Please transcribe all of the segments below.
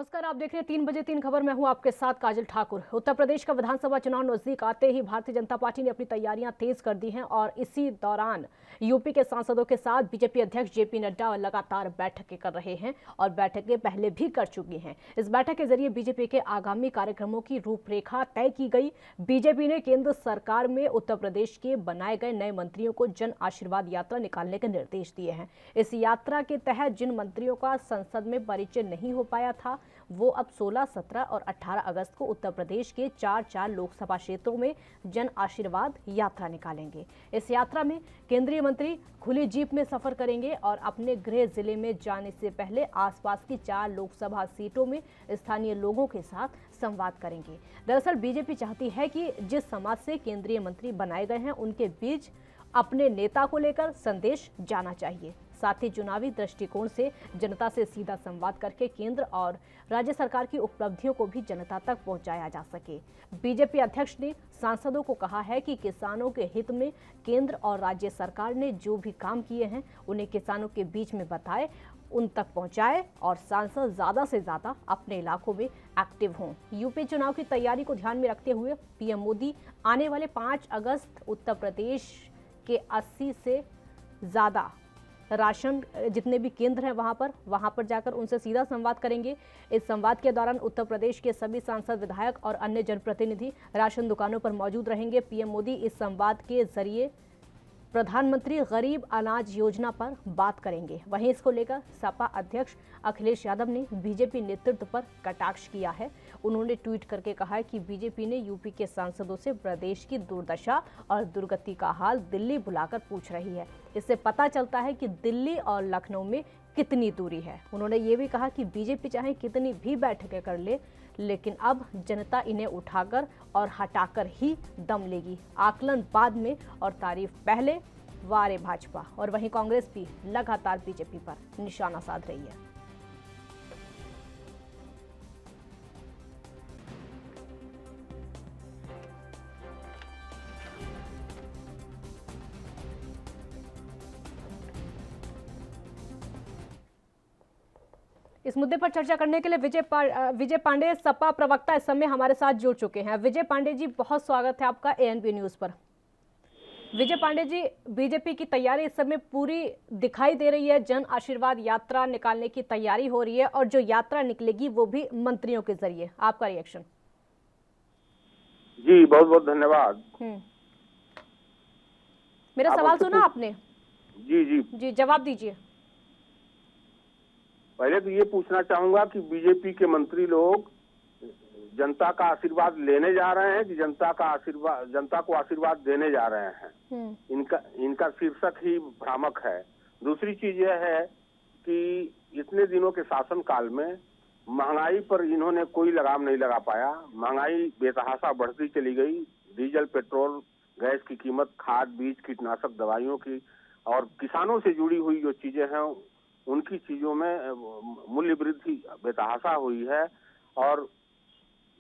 नमस्कार, आप देख रहे हैं 3 बजे 3 खबर। मैं हूं आपके साथ काजल ठाकुर। उत्तर प्रदेश का विधानसभा चुनाव नजदीक आते ही भारतीय जनता पार्टी ने अपनी तैयारियां तेज कर दी हैं और इसी दौरान यूपी के सांसदों के साथ बीजेपी अध्यक्ष जेपी नड्डा लगातार बैठकें कर रहे हैं और बैठकें पहले भी कर चुकी हैं। इस बैठक के जरिए बीजेपी के आगामी कार्यक्रमों की रूपरेखा तय की गई। बीजेपी ने केंद्र सरकार में उत्तर प्रदेश के बनाए गए नए मंत्रियों को जन आशीर्वाद यात्रा निकालने के निर्देश दिए हैं। इस यात्रा के तहत जिन मंत्रियों का संसद में परिचय नहीं हो पाया था, वो अब 16, 17 और 18 अगस्त को उत्तर प्रदेश के 4 लोकसभा क्षेत्रों में जन आशीर्वाद यात्रा निकालेंगे। इस यात्रा में केंद्रीय मंत्री खुली जीप में सफर करेंगे और अपने गृह जिले में जाने से पहले आसपास की 4 लोकसभा सीटों में स्थानीय लोगों के साथ संवाद करेंगे। दरअसल बीजेपी चाहती है कि जिस समाज से केंद्रीय मंत्री बनाए गए हैं, उनके बीच अपने नेता को लेकर संदेश जाना चाहिए। साथ ही चुनावी दृष्टिकोण से जनता से सीधा संवाद करके केंद्र और राज्य सरकार की उपलब्धियों को भी जनता तक पहुंचाया जा सके। बीजेपी अध्यक्ष ने सांसदों को कहा है कि किसानों के हित में केंद्र और राज्य सरकार ने जो भी काम किए हैं, उन्हें किसानों के बीच में बताए, उन तक पहुंचाए और सांसद ज्यादा से ज्यादा अपने इलाकों में एक्टिव हों। यूपी चुनाव की तैयारी को ध्यान में रखते हुए पीएम मोदी आने वाले 5 अगस्त उत्तर प्रदेश के 80 से ज्यादा राशन जितने भी केंद्र हैं वहां पर जाकर उनसे सीधा संवाद करेंगे। इस संवाद के दौरान उत्तर प्रदेश के सभी सांसद, विधायक और अन्य जनप्रतिनिधि राशन दुकानों पर मौजूद रहेंगे। पीएम मोदी इस संवाद के जरिए प्रधानमंत्री गरीब अनाज योजना पर बात करेंगे। वहीं इसको लेकर सपा अध्यक्ष अखिलेश यादव ने बीजेपी नेतृत्व पर कटाक्ष किया है। उन्होंने ट्वीट करके कहा है कि बीजेपी ने यूपी के सांसदों से प्रदेश की दुर्दशा और दुर्गति का हाल दिल्ली बुलाकर पूछ रही है। इससे पता चलता है कि दिल्ली और लखनऊ में कितनी दूरी है। उन्होंने ये भी कहा कि बीजेपी चाहे कितनी भी बैठकें कर ले, लेकिन अब जनता इन्हें उठाकर और हटाकर ही दम लेगी। आकलन बाद में और तारीफ पहले, वारे भाजपा। और वहीं कांग्रेस भी लगातार बीजेपी पर निशाना साध रही है। इस मुद्दे पर चर्चा करने के लिए विजय पांडे, सपा प्रवक्ता, इस समय हमारे साथ जुड़ चुके हैं। विजय पांडे जी, बहुत स्वागत है आपका एएनबी न्यूज पर। विजय पांडे जी, बीजेपी की तैयारी इस समय पूरी दिखाई दे रही है। जन आशीर्वाद यात्रा निकालने की तैयारी हो रही है और जो यात्रा निकलेगी वो भी मंत्रियों के जरिए। आपका रिएक्शन? जी बहुत बहुत धन्यवाद। मेरा सवाल सुना आपने? जी जी जी, जवाब दीजिए। पहले तो ये पूछना चाहूंगा कि बीजेपी के मंत्री लोग जनता का आशीर्वाद लेने जा रहे हैं कि जनता को आशीर्वाद देने जा रहे हैं? इनका शीर्षक ही भ्रामक है। दूसरी चीज यह है कि इतने दिनों के शासन काल में महंगाई पर इन्होंने कोई लगाम नहीं लगा पाया। महंगाई बेतहाशा बढ़ती चली गई। डीजल, पेट्रोल, गैस की कीमत, खाद, बीज, कीटनाशक दवाइयों की और किसानों से जुड़ी हुई जो चीजें हैं, उनकी चीजों में मूल्य वृद्धि बेतहाशा हुई है और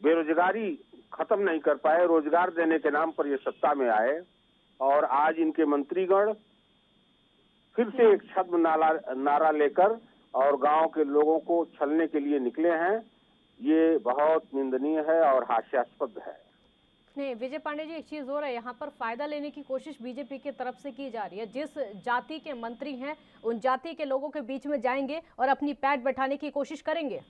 बेरोजगारी खत्म नहीं कर पाए। रोजगार देने के नाम पर ये सत्ता में आए और आज इनके मंत्रीगण फिर से एक छद्म नारा लेकर और गांव के लोगों को छलने के लिए निकले हैं। ये बहुत निंदनीय है और हास्यास्पद है। नहीं विजय पांडे जी, एक चीज और है, यहाँ पर फायदा लेने की कोशिश बीजेपी की तरफ से की जा रही है। जिस जाति के मंत्री हैं, उन जाति के लोगों के बीच में जाएंगे और अपनी पैठ बैठाने की कोशिश करेंगे।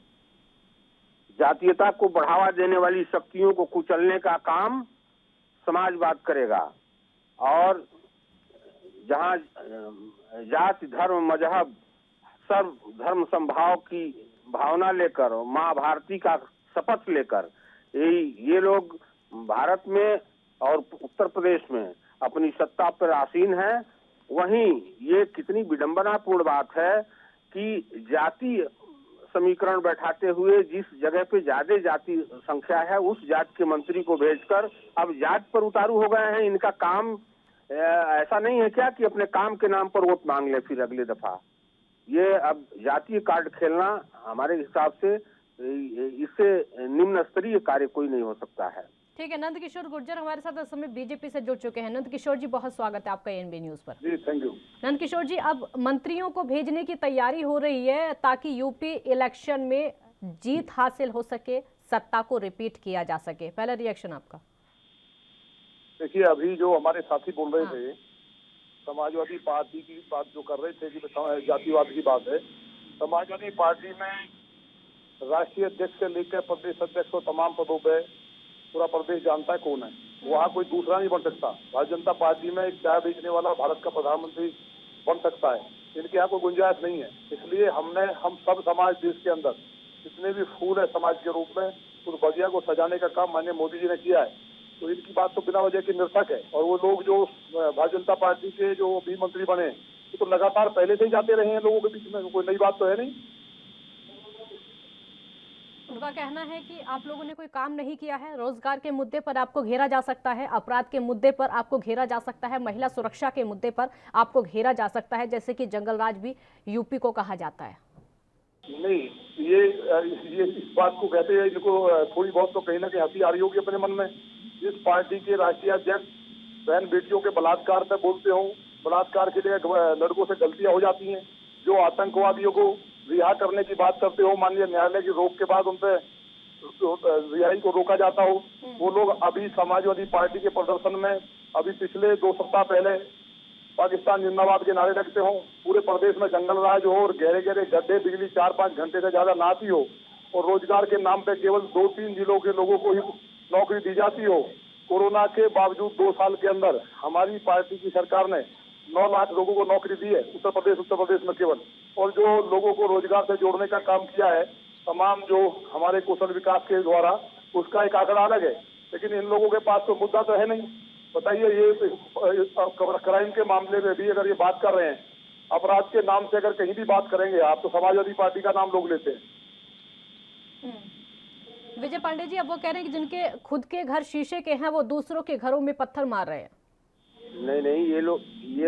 जातीयता को बढ़ावा देने वाली शक्तियों को कुचलने का काम समाजवाद करेगा और जहां जाति, धर्म, मजहब, सर्व धर्म संभाव की भावना लेकर, माँ भारती का शपथ लेकर ये लोग भारत में और उत्तर प्रदेश में अपनी सत्ता पर आसीन है, वहीं ये कितनी विडंबनापूर्ण बात है कि जाति समीकरण बैठाते हुए जिस जगह पे ज्यादा जाति संख्या है, उस जाति के मंत्री को भेजकर अब जाति पर उतारू हो गए हैं। इनका काम ऐसा नहीं है क्या कि अपने काम के नाम पर वोट मांग ले फिर अगली दफा? ये अब जातीय कार्ड खेलना हमारे हिसाब से इससे निम्न स्तरीय कार्य कोई नहीं हो सकता है। ठीक है, नंद किशोर गुर्जर हमारे साथ इस समय बीजेपी से जुड़ चुके हैं। नंद किशोर जी, बहुत स्वागत है आपका एएनबी न्यूज पर। जी थैंक यू। नंद किशोर जी, अब मंत्रियों को भेजने की तैयारी हो रही है ताकि यूपी इलेक्शन में जीत हासिल हो सके, सत्ता को रिपीट किया जा सके? पहला रिएक्शन आपका। देखिए, अभी जो हमारे साथी बोल रहे थे, समाजवादी पार्टी की बात जो कर रहे थे कि जातिवाद की बात है। समाजवादी पार्टी में राष्ट्रीय अध्यक्ष से लेकर प्रदेश अध्यक्ष और तमाम पदों पे पूरा प्रदेश जानता है कौन है। वहाँ कोई दूसरा नहीं बन सकता। भारतीय जनता पार्टी में एक चाय बेचने वाला भारत का प्रधानमंत्री बन सकता है। इनके यहाँ कोई गुंजाइश नहीं है। इसलिए हम सब समाज देश के अंदर जितने भी फूल है समाज के रूप में, उस बगिया को सजाने का काम माननीय मोदी जी ने किया है। तो इनकी बात तो बिना वजह की निरर्थक है। और वो लोग जो भारतीय जनता पार्टी के जो अभी मंत्री बने, तो लगातार पहले से ही जाते रहे हैं लोगों के बीच में, कोई नई बात तो है नहीं। उनका कहना है कि आप लोगों ने कोई काम नहीं किया है। रोजगार के मुद्दे पर आपको घेरा जा सकता है, अपराध के मुद्दे पर आपको घेरा जा सकता है, महिला सुरक्षा के मुद्दे पर आपको घेरा जा सकता है, जैसे कि जंगल राज भी यूपी को कहा जाता है। नहीं, ये इस बात को कहते हैं, इनको थोड़ी बहुत तो कहीं ना कहीं हंसी आ रही होगी अपने मन में। इस पार्टी के राष्ट्रीय अध्यक्ष बहन बेटियों के बलात्कार पे बोलते हो, बलात्कार के लिए लड़कों से गलतियां हो जाती हैं। जो आतंकवादियों को रिहा करने की बात करते हो, माननीय न्यायालय की रोक के बाद उनपे रिहाई को रोका जाता हो, वो लोग अभी समाजवादी पार्टी के प्रदर्शन में अभी पिछले 2 सप्ताह पहले पाकिस्तान जिंदाबाद के नारे रखते हो, पूरे प्रदेश में जंगल राज हो और गहरे गहरे गड्ढे, बिजली 4-5 घंटे से ज्यादा ना आती हो, और रोजगार के नाम पे केवल 2-3 जिलों के लोगों को ही नौकरी दी जाती हो। कोरोना के बावजूद 2 साल के अंदर हमारी पार्टी की सरकार ने 9 लाख लोगों को नौकरी दी है उत्तर प्रदेश में केवल। और जो लोगों को रोजगार से जोड़ने का काम किया है तमाम जो हमारे कौशल विकास के द्वारा, उसका एक आंकड़ा अलग है। लेकिन इन लोगों के पास तो मुद्दा तो है नहीं। बताइए, ये क्राइम के मामले में भी अगर ये बात कर रहे हैं, अपराध के नाम से अगर कहीं भी बात करेंगे आप, तो समाजवादी पार्टी का नाम लोग लेते हैं। विजय पांडे जी, अब वो कह रहे हैं कि जिनके खुद के घर शीशे के हैं, वो दूसरों के घरों में पत्थर मार रहे हैं। नहीं, ये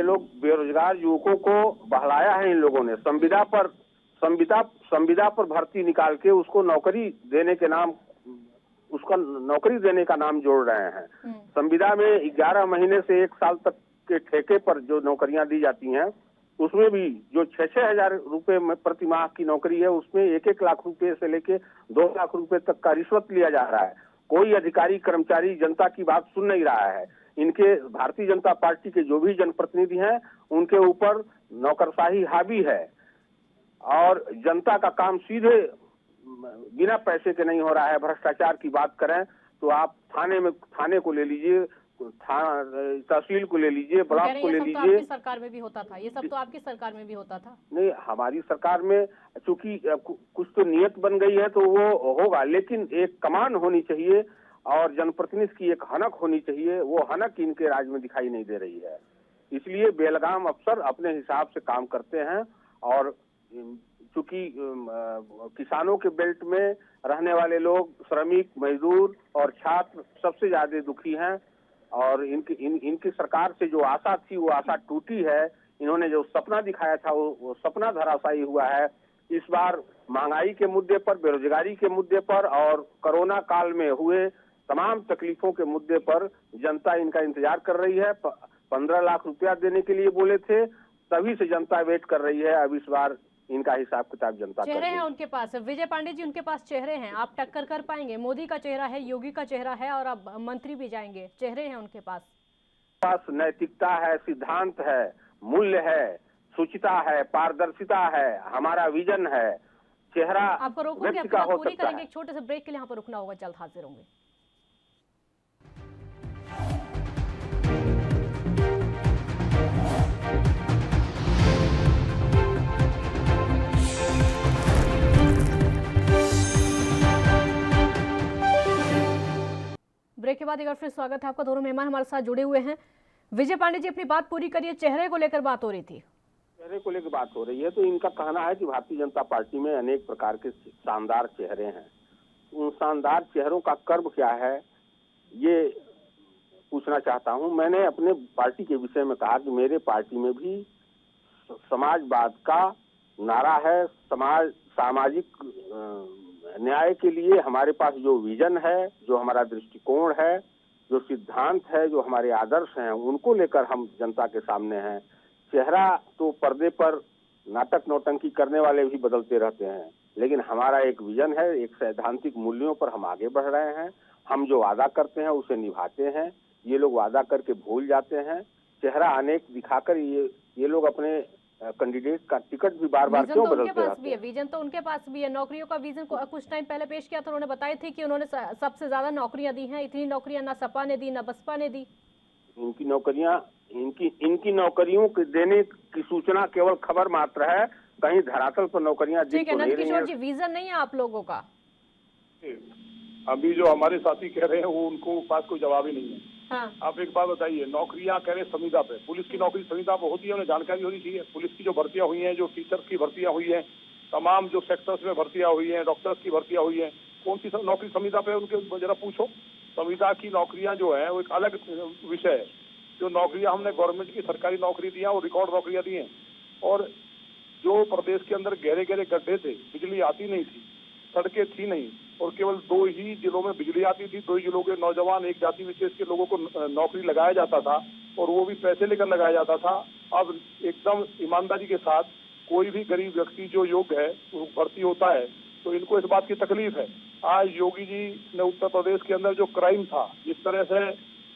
लोग बेरोजगार युवकों को बहलाया है इन लोगों ने। संविदा पर भर्ती निकाल के उसको नौकरी देने का नाम जोड़ रहे हैं। संविदा में 11 महीने से 1 साल तक के ठेके पर जो नौकरियां दी जाती हैं, उसमें भी जो 6-6 हजार रुपए में प्रति माह की नौकरी है, उसमें 1-1 लाख रुपए से लेके 2 लाख रुपए तक का रिश्वत लिया जा रहा है। कोई अधिकारी कर्मचारी जनता की बात सुन नहीं रहा है। इनके भारतीय जनता पार्टी के जो भी जनप्रतिनिधि हैं, उनके ऊपर नौकरशाही हावी है और जनता का काम सीधे बिना पैसे के नहीं हो रहा है। भ्रष्टाचार की बात करें तो आप थाने को ले लीजिए, तहसील को ले लीजिए, ब्लॉक को ले लीजिए। आपकी सरकार में भी होता था, ये सब तो आपकी सरकार में भी होता था। नहीं, हमारी सरकार में चूंकि कुछ तो नियत बन गई है तो वो होगा, लेकिन एक कमान होनी चाहिए और जनप्रतिनिधि की एक हनक होनी चाहिए। वो हनक इनके राज्य में दिखाई नहीं दे रही है। इसलिए बेलगाम अफसर अपने हिसाब से काम करते हैं। और चूंकि किसानों के बेल्ट में रहने वाले लोग, श्रमिक, मजदूर और छात्र सबसे ज्यादा दुखी हैं। और इनकी सरकार से जो आशा थी, वो आशा टूटी है। इन्होंने जो सपना दिखाया था, वो सपना धराशायी हुआ है। इस बार महंगाई के मुद्दे पर, बेरोजगारी के मुद्दे पर और कोरोना काल में हुए तमाम तकलीफों के मुद्दे पर जनता इनका इंतजार कर रही है। 15 लाख रुपया देने के लिए बोले थे, तभी से जनता वेट कर रही है। अब इस बार इनका हिसाब किताब जनता चेहरे हैं उनके पास। विजय पांडे जी, उनके पास चेहरे हैं, आप टक्कर कर पाएंगे? मोदी का चेहरा है, योगी का चेहरा है, और अब मंत्री भी जाएंगे, चेहरे हैं उनके पास। नैतिकता है, सिद्धांत है, मूल्य है, शुचिता है, पारदर्शिता है, हमारा विजन है। चेहरा आपको रोकूंगी, आपकी बात पूरी करेंगे। एक छोटे से ब्रेक के लिए यहाँ पर रुकना होगा, जल्द हाजिर होंगे। ब्रेक के बाद एक बार फिर स्वागत है आपका। दोनों मेहमान हमारे साथ जुड़े हुए हैं। विजय पांडे जी, अपनी बात पूरी करिए। चेहरे को लेकर बात हो रही थी। चेहरे को लेकर बात हो रही है तो इनका कहना है कि भारतीय जनता पार्टी में अनेक प्रकार के शानदार चेहरे हैं। उन शानदार चेहरों का कर्म क्या है, ये पूछना चाहता हूं। मैंने अपने पार्टी के विषय में कहा कि मेरे पार्टी में भी समाजवाद का नारा है। सामाजिक न्याय के लिए हमारे पास जो विजन है, जो हमारा दृष्टिकोण है, जो सिद्धांत है, जो हमारे आदर्श हैं, उनको लेकर हम जनता के सामने हैं। चेहरा तो पर्दे पर नाटक नौटंकी करने वाले भी बदलते रहते हैं। लेकिन हमारा एक विजन है, एक सैद्धांतिक मूल्यों पर हम आगे बढ़ रहे हैं। हम जो वादा करते हैं उसे निभाते हैं। ये लोग वादा करके भूल जाते हैं, चेहरा अनेक दिखाकर ये लोग अपने कैंडिडेट का टिकट भी बार बार क्यों बदलते रहते हैं। विजन तो उनके पास भी है। नौकरियों का विजन कुछ टाइम पहले पेश किया था, उन्होंने बताई थी कि उन्होंने सबसे ज्यादा नौकरियां दी हैं। इतनी नौकरियां ना सपा ने दी ना बसपा ने दी। इनकी नौकरियों के देने की सूचना केवल खबर मात्र है, कहीं धरातल पर नौकरियां ठीक है नंदकिशोर जी, विजन नहीं है आप लोगों का? अभी जो हमारे साथी कह रहे हैं वो उनको पास कोई जवाब ही नहीं है। हाँ। आप एक बात बताइए, नौकरियां कह रहे संविदा पे, पुलिस की नौकरी संविदा पे होती है, उन्हें जानकारी होनी चाहिए। पुलिस की जो भर्तियां हुई हैं, जो टीचर की भर्तियां हुई हैं, तमाम जो सेक्टर्स में भर्तियां हुई हैं, डॉक्टर्स की भर्तियां हुई हैं, कौन सी नौकरी संविदा पे उनके जरा पूछो। संविदा की नौकरियां जो है वो एक अलग विषय है। जो नौकरियां हमने गवर्नमेंट की सरकारी नौकरी दी है वो रिकॉर्ड नौकरियां दी हैं। और जो प्रदेश के अंदर गहरे गहरे गड्ढे थे, बिजली आती नहीं थी, सड़कें थी नहीं, और केवल 2 ही जिलों में बिजली आती थी, 2 ही जिलों के नौजवान, एक जाति विशेष के लोगों को नौकरी लगाया जाता था, और वो भी पैसे लेकर लगाया जाता था। अब एकदम ईमानदारी के साथ कोई भी गरीब व्यक्ति जो योग्य है वो भर्ती होता है, तो इनको इस बात की तकलीफ है। आज योगी जी ने उत्तर प्रदेश के अंदर जो क्राइम था, जिस तरह से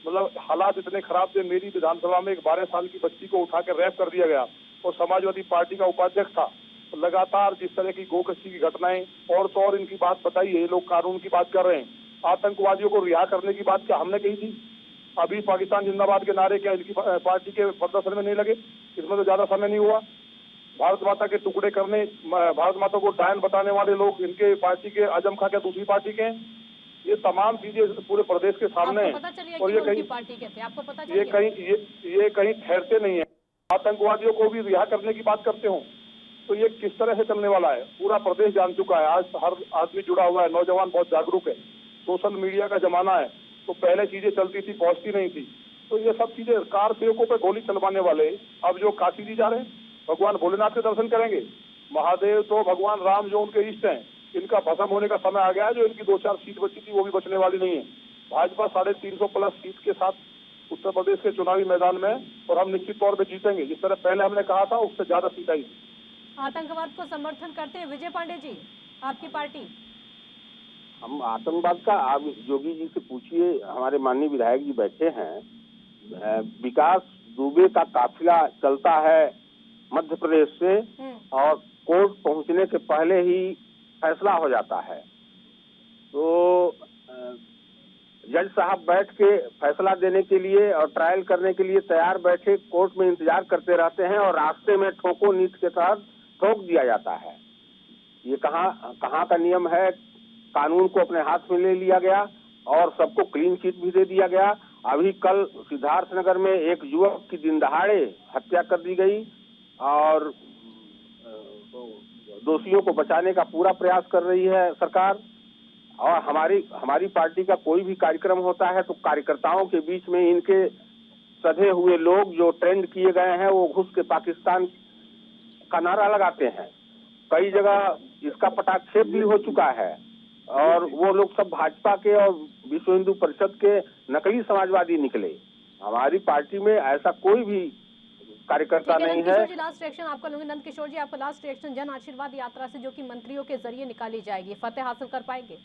मतलब हालात इतने खराब थे, मेरी विधानसभा में एक 12 साल की बच्ची को उठाकर रैप कर दिया गया, और समाजवादी पार्टी का उपाध्यक्ष था। लगातार जिस तरह की गोकशी की घटनाएं, और तो और इनकी बात बताइए, ये लोग कानून की बात कर रहे हैं, आतंकवादियों को रिहा करने की बात क्या हमने कही थी? अभी पाकिस्तान जिंदाबाद के नारे क्या इनकी पार्टी के प्रदर्शन में नहीं लगे? इसमें तो ज्यादा समय नहीं हुआ। भारत माता के टुकड़े करने, भारत माता को डायन बताने वाले लोग इनके पार्टी के, आजम खां क्या दूसरी पार्टी के हैं? ये तमाम चीजें पूरे प्रदेश के सामने है, और ये कहीं पार्टी के थे, आपको पता ये कहीं ठहरते नहीं है। आतंकवादियों को भी रिहा करने की बात करते हो, तो ये किस तरह से चलने वाला है? पूरा प्रदेश जान चुका है, आज हर आदमी जुड़ा हुआ है, नौजवान बहुत जागरूक है, सोशल मीडिया का जमाना है, तो पहले चीजें चलती थी, पहुंचती नहीं थी, तो ये सब चीजें कार सेवकों पे गोली चलवाने वाले अब जो काशी जी जा रहे हैं, भगवान भोलेनाथ के दर्शन करेंगे। महादेव तो भगवान राम जो उनके इष्ट हैं, इनका भस्म होने का समय आ गया है। जो इनकी 2-4 सीट बची थी वो भी बचने वाली नहीं है। भाजपा 350 प्लस सीट के साथ उत्तर प्रदेश के चुनावी मैदान में, और हम निश्चित तौर पर जीतेंगे। जिस तरह पहले हमने कहा था उससे ज्यादा सीट आई। आतंकवाद को समर्थन करते हैं विजय पांडे जी, आपकी पार्टी? हम आतंकवाद का, आप योगी जी से पूछिए, हमारे माननीय विधायक जी बैठे हैं। विकास दुबे का काफिला चलता है मध्य प्रदेश से, और कोर्ट पहुंचने के पहले ही फैसला हो जाता है। तो जज साहब बैठ के फैसला देने के लिए और ट्रायल करने के लिए तैयार बैठे कोर्ट में इंतजार करते रहते हैं, और रास्ते में ठोको नीति के तहत ठोक दिया जाता है। ये कहाँ का नियम है? कानून को अपने हाथ में ले लिया गया और सबको क्लीन चिट भी दे दिया गया। अभी कल सिद्धार्थनगर में एक युवक की दिन दहाड़े हत्या कर दी गई, और दोषियों को बचाने का पूरा प्रयास कर रही है सरकार। और हमारी पार्टी का कोई भी कार्यक्रम होता है तो कार्यकर्ताओं के बीच में इनके सधे हुए लोग जो ट्रेंड किए गए हैं वो घुस के पाकिस्तान का नारा लगाते हैं। कई जगह इसका पटाक्षेप भी हो चुका है, और वो लोग सब भाजपा के और विश्व हिंदू परिषद के नकली समाजवादी निकले। हमारी पार्टी में ऐसा कोई भी कार्यकर्ता नहीं है। लास्ट रिएक्शन आपका लूंगी। नंदकिशोर जी, आपका लास्ट रिएक्शन जन आशीर्वाद यात्रा से जो कि मंत्रियों के जरिए निकाली जाएगी, फतेह हासिल कर पाएंगे?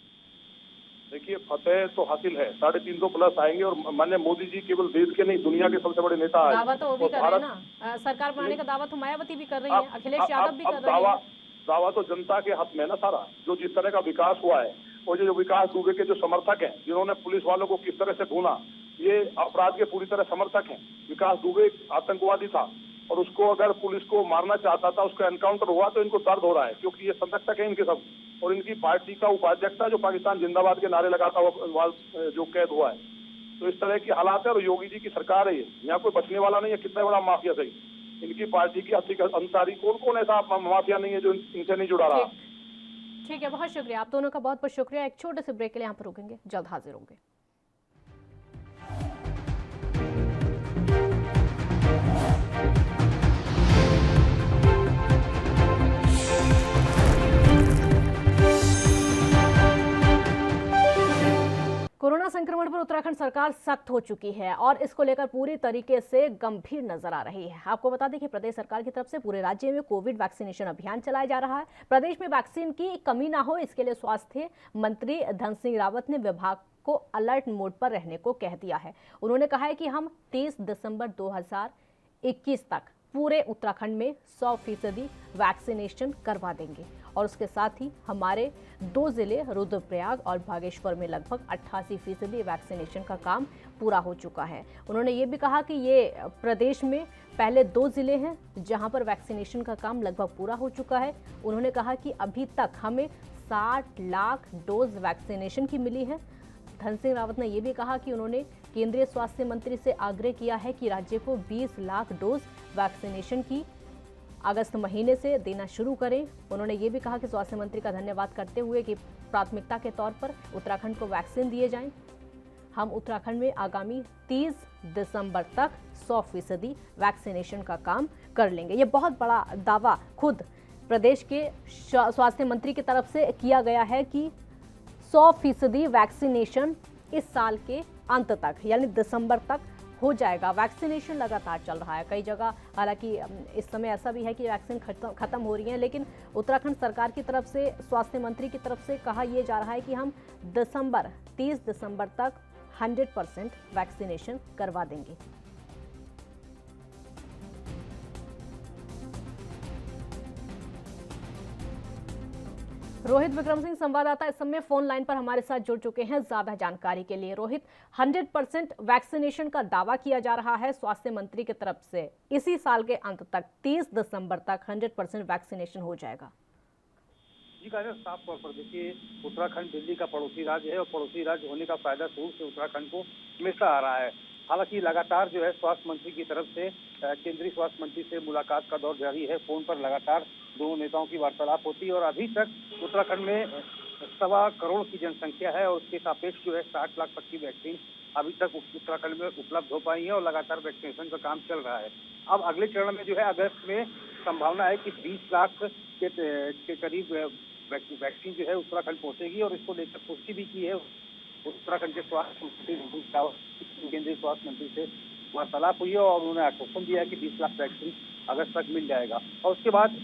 देखिए, फतेह तो हासिल है, 350 प्लस आएंगे, और माननीय मोदी जी केवल देश के नहीं दुनिया के सबसे बड़े नेता है। दावा तो वो भी कर रहे हैं ना, सरकार बनाने का दावा तो मायावती भी कर रही है, अखिलेश यादव भी कर रहे हैं। दावा तो जनता के हाथ में ना सारा, जो जिस तरह का विकास हुआ है, और जो विकास दुबे के जो समर्थक हैं, जिन्होंने पुलिस वालों को किस तरह से ढूंढा, ये अपराध के पूरी तरह समर्थक हैं। विकास दुबे आतंकवादी था, और उसको अगर पुलिस को मारना चाहता था, उसका एनकाउंटर हुआ, तो इनको दर्द हो रहा है, क्योंकि ये संरक्षक है इनके सब। और इनकी पार्टी का उपाध्यक्ष था जो पाकिस्तान जिंदाबाद के नारे लगाता हुआ जो कैद हुआ है। तो इस तरह की हालात है, और योगी जी की सरकार है, यहाँ कोई बचने वाला नहीं है। कितना बड़ा माफिया सही, इनकी पार्टी की अंसारी कौन ऐसा माफिया नहीं है जो इनसे नहीं जुड़ा रहा। ठीक है, बहुत शुक्रिया आप दोनों का, बहुत बहुत शुक्रिया। एक छोटे से ब्रेक के लिए यहाँ पर रुकेंगे, जल्द हाजिर होंगे। कोरोना संक्रमण पर उत्तराखंड सरकार सख्त हो चुकी है और इसको लेकर पूरी तरीके से गंभीर नजर आ रही है। आपको बता दें कि प्रदेश सरकार की तरफ से पूरे राज्य में कोविड वैक्सीनेशन अभियान चलाया जा रहा है। प्रदेश में वैक्सीन की कमी ना हो, इसके लिए स्वास्थ्य मंत्री धन सिंह रावत ने विभाग को अलर्ट मोड पर रहने को कह दिया है। उन्होंने कहा है कि हम 30 दिसंबर 2021 तक पूरे उत्तराखंड में 100% वैक्सीनेशन करवा देंगे और उसके साथ ही हमारे 2 जिले रुद्रप्रयाग और बागेश्वर में लगभग 88% वैक्सीनेशन का काम पूरा हो चुका है। उन्होंने ये भी कहा कि ये प्रदेश में पहले 2 जिले हैं जहां पर वैक्सीनेशन का काम लगभग पूरा हो चुका है। उन्होंने कहा कि अभी तक हमें 60 लाख डोज वैक्सीनेशन की मिली है। धन सिंह रावत ने यह भी कहा कि उन्होंने केंद्रीय स्वास्थ्य मंत्री से आग्रह किया है कि राज्य को 20 लाख डोज वैक्सीनेशन की अगस्त महीने से देना शुरू करें। उन्होंने ये भी कहा कि स्वास्थ्य मंत्री का धन्यवाद करते हुए कि प्राथमिकता के तौर पर उत्तराखंड को वैक्सीन दिए जाएं। हम उत्तराखंड में आगामी 30 दिसंबर तक 100% वैक्सीनेशन का काम कर लेंगे। ये बहुत बड़ा दावा खुद प्रदेश के स्वास्थ्य मंत्री की तरफ से किया गया है कि 100% वैक्सीनेशन इस साल के अंत तक यानी दिसंबर तक हो जाएगा। वैक्सीनेशन लगातार चल रहा है कई जगह, हालांकि इस समय ऐसा भी है कि वैक्सीन खत्म हो रही है, लेकिन उत्तराखंड सरकार की तरफ से स्वास्थ्य मंत्री की तरफ से कहा यह जा रहा है कि हम 30 दिसंबर तक 100% वैक्सीनेशन करवा देंगे। रोहित विक्रम सिंह संवाददाता इस समय फोन लाइन पर हमारे साथ जुड़ चुके हैं ज्यादा जानकारी के लिए। रोहित, 100% वैक्सीनेशन का दावा किया जा रहा है स्वास्थ्य मंत्री की तरफ से, इसी साल के अंत तक 30 दिसंबर तक 100% वैक्सीनेशन हो जाएगा। जी काजल, साफ तौर पर देखिए, उत्तराखंड दिल्ली का पड़ोसी राज्य है और पड़ोसी राज्य होने का फायदा शुरू से उत्तराखंड को मिलता आ रहा है। हालांकि लगातार जो है स्वास्थ्य मंत्री की तरफ से केंद्रीय स्वास्थ्य मंत्री से मुलाकात का दौर जारी है। फोन पर लगातार दोनों नेताओं की वार्तालाप होती है और अभी तक उत्तराखंड में 1.25 करोड़ की जनसंख्या है और उसके सापेक्ष जो है 60 लाख तक की वैक्सीन अभी तक उत्तराखंड में उपलब्ध हो पाई है और लगातार वैक्सीनेशन का काम चल रहा है। अब अगले चरण में जो है अगस्त में संभावना है कि 20 लाख के करीब वैक्सीन जो है उत्तराखंड पहुंचेगी और इसको लेकर पुष्टि भी की है उत्तराखंड के स्वास्थ्य मंत्री केंद्रीय स्वास्थ्य मंत्री से वार्तालाप हुई है और उन्होंने आश्वासन दिया है कि 20 लाख वैक्सीन अगस्त तक मिल जाएगा और उसके बाद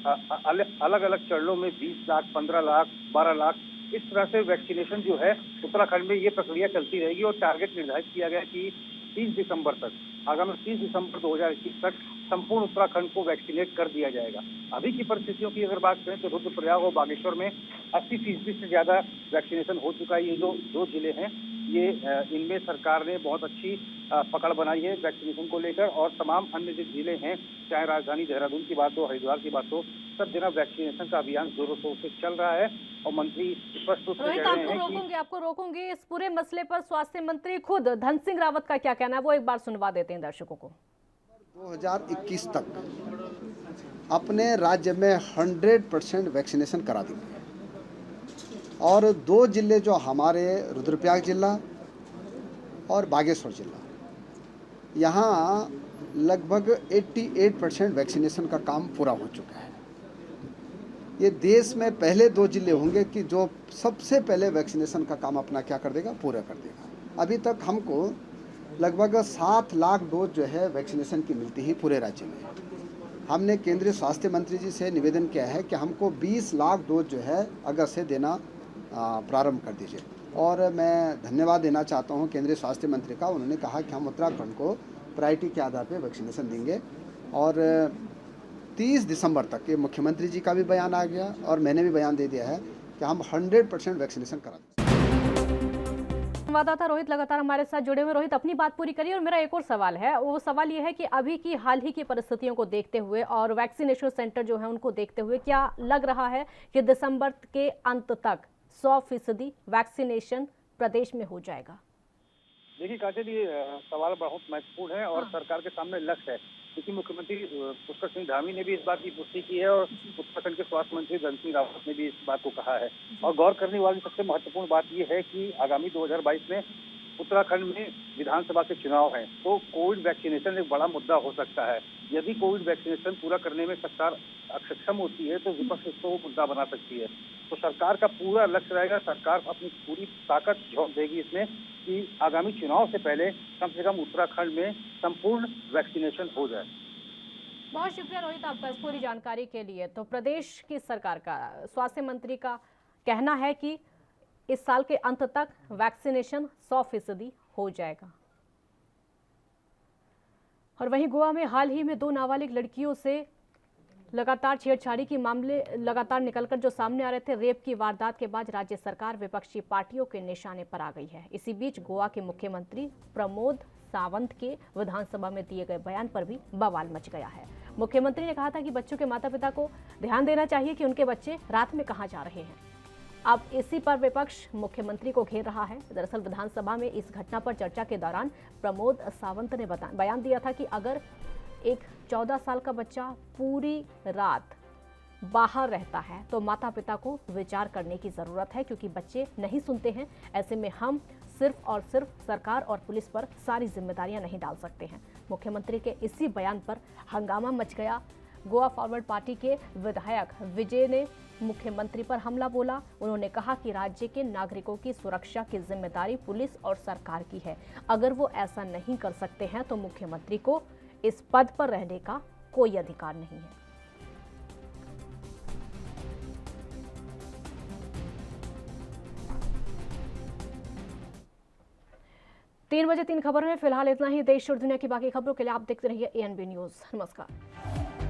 अलग अलग चरणों में 20 लाख, 15 लाख, 12 लाख इस तरह से वैक्सीनेशन जो है उत्तराखंड में ये प्रक्रिया चलती रहेगी और टारगेट निर्धारित किया गया कि 30 दिसंबर तक, आगामी 30 दिसंबर 2021 तक संपूर्ण उत्तराखंड को वैक्सीनेट कर दिया जाएगा। अभी की परिस्थितियों की अगर बात करें तो रुद्रप्रयाग और बागेश्वर में 80% से ज्यादा वैक्सीनेशन हो चुका है। ये जो 2 जिले हैं ये इनमें सरकार ने बहुत अच्छी पकड़ बनाई है वैक्सीनेशन को लेकर और तमाम अन्य जो जिले हैं, चाहे राजधानी देहरादून की बात हो, हरिद्वार की बात हो, सब जगह वैक्सीनेशन का अभियान जोरों शोर से चल रहा है और मंत्री स्पष्ट रूप से कह रहे हैं कि आपको रोकूंगी इस पूरे मसले पर स्वास्थ्य मंत्री खुद धन सिंह रावत का क्या कहना है वो एक बार सुनवा देते हैं दर्शकों को। 2021 तक अपने राज्य में 100% वैक्सीनेशन करा देंगे और 2 जिले जो हमारे रुद्रप्रयाग जिला और बागेश्वर जिला, यहाँ लगभग 88% वैक्सीनेशन का काम पूरा हो चुका है। ये देश में पहले 2 जिले होंगे कि जो सबसे पहले वैक्सीनेशन का काम अपना क्या कर देगा, पूरा कर देगा। अभी तक हमको लगभग 7 लाख डोज जो है वैक्सीनेशन की मिलती है पूरे राज्य में। हमने केंद्रीय स्वास्थ्य मंत्री जी से निवेदन किया है कि हमको 20 लाख डोज जो है अगस्त से देना प्रारंभ कर दीजिए और मैं धन्यवाद देना चाहता हूं केंद्रीय स्वास्थ्य मंत्री का। उन्होंने कहा कि हम उत्तराखंड को प्रायोरिटी के आधार पर वैक्सीनेशन देंगे और 30 दिसंबर तक, ये मुख्यमंत्री जी का भी बयान आ गया और मैंने भी बयान दे दिया है कि हम 100% वैक्सीनेशन करा देंगे। संवाददाता रोहित लगातार हमारे साथ जुड़े हुए। रोहित, अपनी बात पूरी करिए और मेरा एक और सवाल है, वो सवाल ये है कि अभी की हाल ही की परिस्थितियों को देखते हुए और वैक्सीनेशन सेंटर जो है उनको देखते हुए क्या लग रहा है कि दिसंबर के अंत तक 100% वैक्सीनेशन प्रदेश में हो जाएगा? देखिए काजल, ये सवाल बहुत महत्वपूर्ण है और सरकार के सामने लक्ष्य है क्योंकि मुख्यमंत्री पुष्कर सिंह धामी ने भी इस बात की पुष्टि की है और उत्तराखंड के स्वास्थ्य मंत्री धन सिंह रावत ने भी इस बात को कहा है। और गौर करने वाली सबसे महत्वपूर्ण बात यह है कि आगामी 2022 में उत्तराखंड में विधानसभा के चुनाव हैं तो कोविड वैक्सीनेशन एक बड़ा मुद्दा हो सकता है। यदि कोविड वैक्सीनेशन पूरा करने में सरकार अक्षम होती है तो विपक्ष इसको मुद्दा बना सकती है। तो सरकार का पूरा लक्ष्य रहेगा, सरकार अपनी पूरी ताकत झोंक देगी इसमें कि आगामी चुनाव से पहले कम से कम उत्तराखंड में संपूर्ण वैक्सीनेशन हो जाए। बहुत शुक्रिया रोहित आपका इस पूरी जानकारी के लिए। तो प्रदेश की सरकार का, स्वास्थ्य मंत्री का कहना है कि इस साल के अंत तक वैक्सीनेशन 100% हो जाएगा। और वहीं गोवा में हाल ही में 2 नाबालिग लड़कियों से लगातार छेड़छाड़ी के मामले लगातार निकलकर जो सामने आ रहे थे, रेप की वारदात के बाद राज्य सरकार विपक्षी पार्टियों के निशाने पर आ गई है। इसी बीच गोवा के मुख्यमंत्री प्रमोद सावंत के विधानसभा में दिए गए बयान पर भी बवाल मच गया है। मुख्यमंत्री ने कहा था कि बच्चों के माता पिता को ध्यान देना चाहिए कि उनके बच्चे रात में कहां जा रहे हैं। अब इसी पर विपक्ष मुख्यमंत्री को घेर रहा है। दरअसल विधानसभा में इस घटना पर चर्चा के दौरान प्रमोद सावंत ने बयान दिया था कि अगर एक 14 साल का बच्चा पूरी रात बाहर रहता है तो माता पिता को विचार करने की जरूरत है, क्योंकि बच्चे नहीं सुनते हैं। ऐसे में हम सिर्फ और सिर्फ सरकार और पुलिस पर सारी जिम्मेदारियां नहीं डाल सकते हैं। मुख्यमंत्री के इसी बयान पर हंगामा मच गया। गोवा फॉरवर्ड पार्टी के विधायक विजय ने मुख्यमंत्री पर हमला बोला। उन्होंने कहा कि राज्य के नागरिकों की सुरक्षा की जिम्मेदारी पुलिस और सरकार की है। अगर वो ऐसा नहीं कर सकते हैं तो मुख्यमंत्री को इस पद पर रहने का कोई अधिकार नहीं है। 3 बजे 3 खबर में फिलहाल इतना ही। देश और दुनिया की बाकी खबरों के लिए आप देखते रहिए ANB न्यूज। नमस्कार।